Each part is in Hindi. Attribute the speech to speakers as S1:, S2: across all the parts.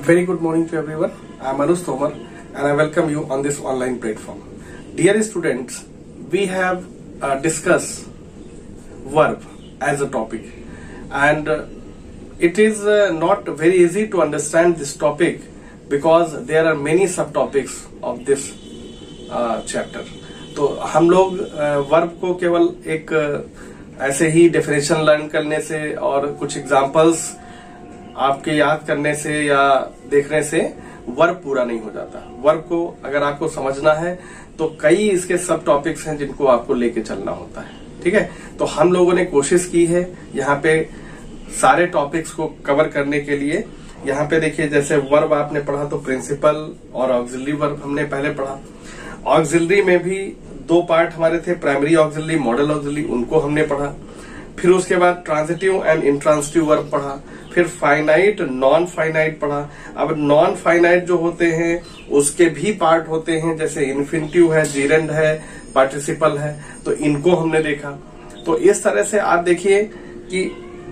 S1: Very good morning to everyone. I am Anush Tomar and I welcome you on this online platform. Dear students, we have discussed verb as a topic, and it is not very easy to understand this topic because there are many subtopics of this chapter. तो हम लोग वर्ब को केवल एक ऐसे ही डेफिनेशन लर्न करने से और कुछ एग्जांपल्स आपके याद करने से या देखने से वर्ब पूरा नहीं हो जाता। वर्ब को अगर आपको समझना है तो कई इसके सब टॉपिक्स हैं जिनको आपको लेके चलना होता है। ठीक है, तो हम लोगों ने कोशिश की है यहाँ पे सारे टॉपिक्स को कवर करने के लिए। यहाँ पे देखिए, जैसे वर्ब आपने पढ़ा तो प्रिंसिपल और ऑक्सिलरी वर्ब हमने पहले पढ़ा। ऑक्सिलरी में भी दो पार्ट हमारे थे, प्राइमरी ऑक्सिलरी, मॉडल ऑक्सिलरी, उनको हमने पढ़ा। फिर उसके बाद ट्रांजिटिव एंड इंट्रांजिटिव वर्ब पढ़ा। फिर फाइनाइट, नॉन फाइनाइट पढ़ा। अब नॉन फाइनाइट जो होते हैं उसके भी पार्ट होते हैं, जैसे इन्फिनिटिव है, जीरेंड है, पार्टिसिपल है, तो इनको हमने देखा। तो इस तरह से आप देखिए कि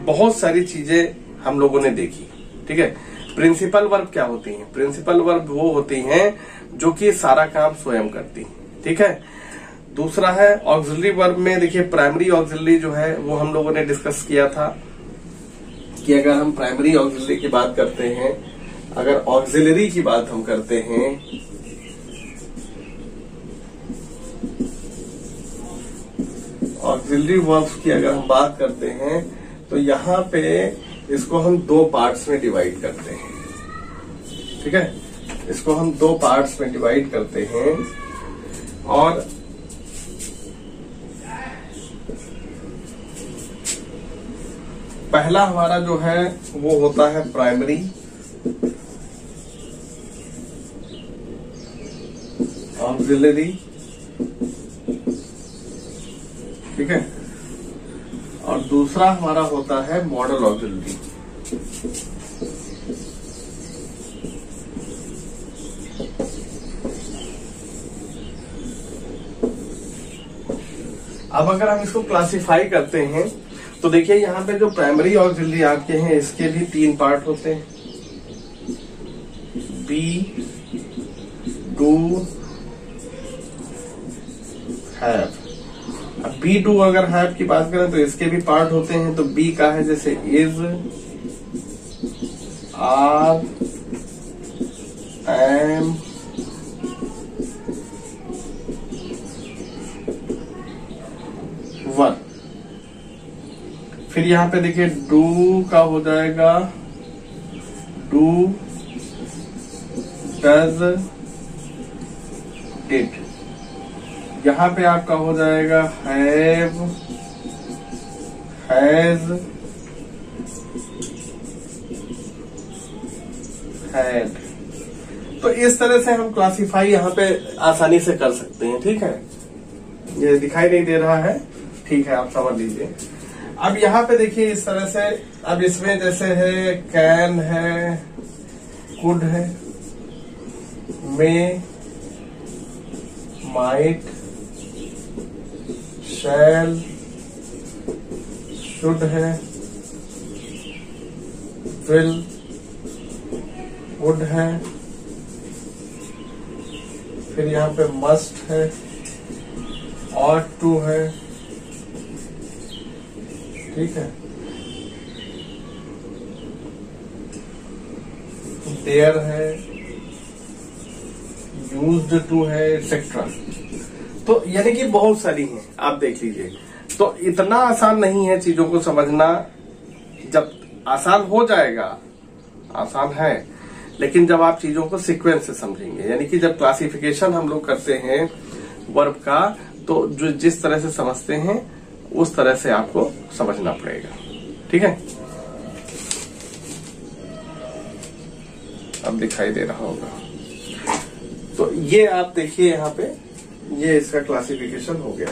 S1: बहुत सारी चीजें हम लोगों ने देखी। ठीक है, प्रिंसिपल वर्ब क्या होती हैं? प्रिंसिपल वर्ब वो होती हैं जो कि सारा काम स्वयं करती हैं। ठीक है, दूसरा है ऑक्सिलरी वर्ब में देखिए, प्राइमरी ऑक्सिलरी जो है वो हम लोगों ने डिस्कस किया था कि अगर हम प्राइमरी ऑक्सिलरी की बात करते हैं, अगर ऑक्सिलरी की बात हम करते हैं, ऑक्सिलरी वर्ब्स की अगर हम बात करते हैं तो यहां पे इसको हम दो पार्ट्स में डिवाइड करते हैं। ठीक है, इसको हम दो पार्ट्स में डिवाइड करते हैं और पहला हमारा जो है वो होता है प्राइमरी, ऑक्सिलरी। ठीक है, और दूसरा हमारा होता है मॉडल ऑक्सिलरी। अब अगर हम इसको क्लासिफाई करते हैं तो देखिए, यहाँ पे जो प्राइमरी ऑक्सिलरी आपके हैं इसके भी तीन पार्ट होते हैं, बी, डू, हैव। अब बी, डू अगर हैव की बात करें तो इसके भी पार्ट होते हैं। तो बी का है जैसे इज, आर, एम, वन। फिर यहां पे देखिए डू का हो जाएगा डू, डज, डिड। यहां पे आपका हो जाएगा हैव, हैज, हैड। तो इस तरह से हम क्लासिफाई यहां पे आसानी से कर सकते हैं। ठीक है, ये दिखाई नहीं दे रहा है, ठीक है, आप समझ लीजिए। अब यहाँ पे देखिए इस तरह से, अब इसमें जैसे है कैन है, कुड है, मे, माइट, शैल, शुड है, विल, वुड है। फिर यहाँ पे मस्ट है, ऑट टू है। ठीक है, देयर है, यूज्ड टू है, एक्सेट्रा। तो यानी कि बहुत सारी हैं, आप देख लीजिए। तो इतना आसान नहीं है चीजों को समझना। जब आसान हो जाएगा, आसान है, लेकिन जब आप चीजों को सीक्वेंस से समझेंगे, यानी कि जब क्लासिफिकेशन हम लोग करते हैं वर्ब का, तो जो जिस तरह से समझते हैं उस तरह से आपको समझना पड़ेगा। ठीक है, अब दिखाई दे रहा होगा। तो ये आप देखिए, यहाँ पे ये इसका क्लासिफिकेशन हो गया,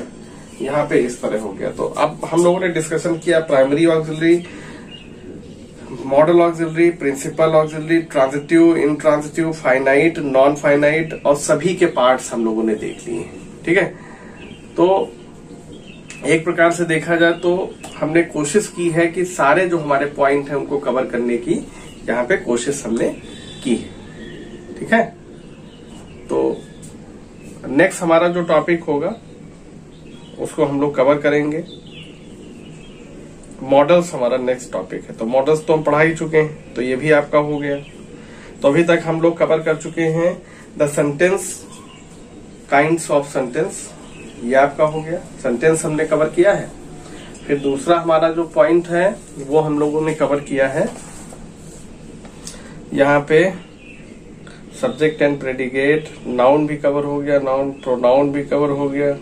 S1: यहाँ पे इस तरह हो गया। तो अब हम लोगों ने डिस्कशन किया primary auxiliary, modal auxiliary, principal auxiliary, transitive, intransitive, finite, non finite, और सभी के पार्ट्स हम लोगों ने देख लिए। ठीक है, तो एक प्रकार से देखा जाए तो हमने कोशिश की है कि सारे जो हमारे पॉइंट हैं उनको कवर करने की यहाँ पे कोशिश हमने की। ठीक है, तो नेक्स्ट हमारा जो टॉपिक होगा उसको हम लोग कवर करेंगे। मॉडल्स हमारा नेक्स्ट टॉपिक है। तो मॉडल्स तो हम पढ़ा ही चुके हैं, तो ये भी आपका हो गया। तो अभी तक हम लोग कवर कर चुके हैं the sentence, kinds of sentence, ये आपका हो गया। सेंटेंस हमने कवर किया है। फिर दूसरा हमारा जो पॉइंट है वो हम लोगों ने कवर किया है यहाँ पे सब्जेक्ट एंड प्रेडिकेट, नाउन भी कवर हो गया, नाउन प्रोनाउन भी कवर हो गया।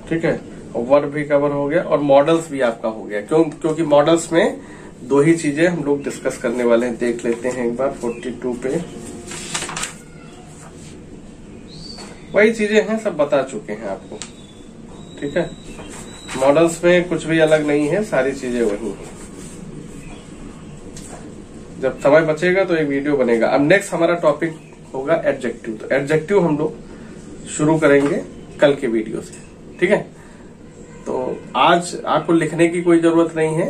S1: ठीक है, वर्ब भी कवर हो गया और मॉडल्स भी आपका हो गया। क्योंकि मॉडल्स में दो ही चीजें हम लोग डिस्कस करने वाले हैं। देख लेते हैं एक बार 42 पे, वही चीजें हैं, सब बता चुके हैं आपको। ठीक है, मॉडल्स में कुछ भी अलग नहीं है, सारी चीजें वही हैं। जब समय बचेगा तो एक वीडियो बनेगा। अब नेक्स्ट हमारा टॉपिक होगा एडजेक्टिव। तो एडजेक्टिव हम लोग शुरू करेंगे कल के वीडियो से। ठीक है, तो आज आपको लिखने की कोई जरूरत नहीं है,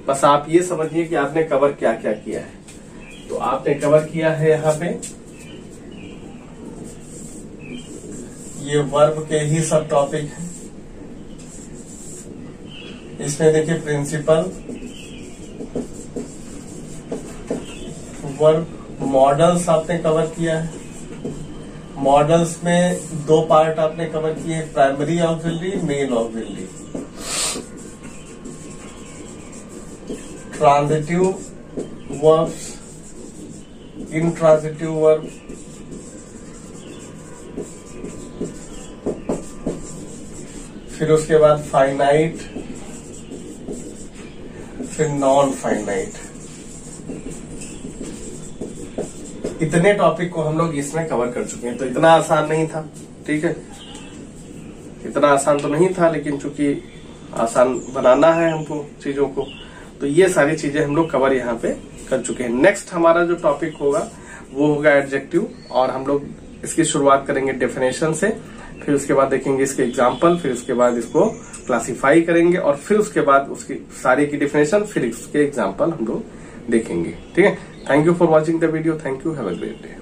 S1: बस आप ये समझिए कि आपने कवर क्या क्या किया है। तो आपने कवर किया है यहाँ पे ये वर्ब के ही सब टॉपिक है। इसमें देखिए प्रिंसिपल, वर्ब, मॉडल्स आपने कवर किया है। मॉडल्स में दो पार्ट आपने कवर किए, primary auxiliary, main auxiliary. Transitive verbs, intransitive verb, फिर उसके बाद फाइनाइट, फिर नॉन फाइनाइट। इतने टॉपिक को हम लोग इसमें कवर कर चुके हैं। तो इतना आसान नहीं था। ठीक है, इतना आसान तो नहीं था, लेकिन चूंकि आसान बनाना है हमको चीजों को, तो ये सारी चीजें हम लोग कवर यहाँ पे कर चुके हैं। नेक्स्ट हमारा जो टॉपिक होगा वो होगा एडजेक्टिव, और हम लोग इसकी शुरुआत करेंगे डेफिनेशन से, फिर उसके बाद देखेंगे इसके एग्जाम्पल, फिर उसके बाद इसको क्लासिफाई करेंगे, और फिर उसके बाद उसकी सारी की डेफिनेशन, फिर उसके एग्जाम्पल हम लोग देखेंगे। ठीक है, thank you for watching the video. Thank you, have a great day.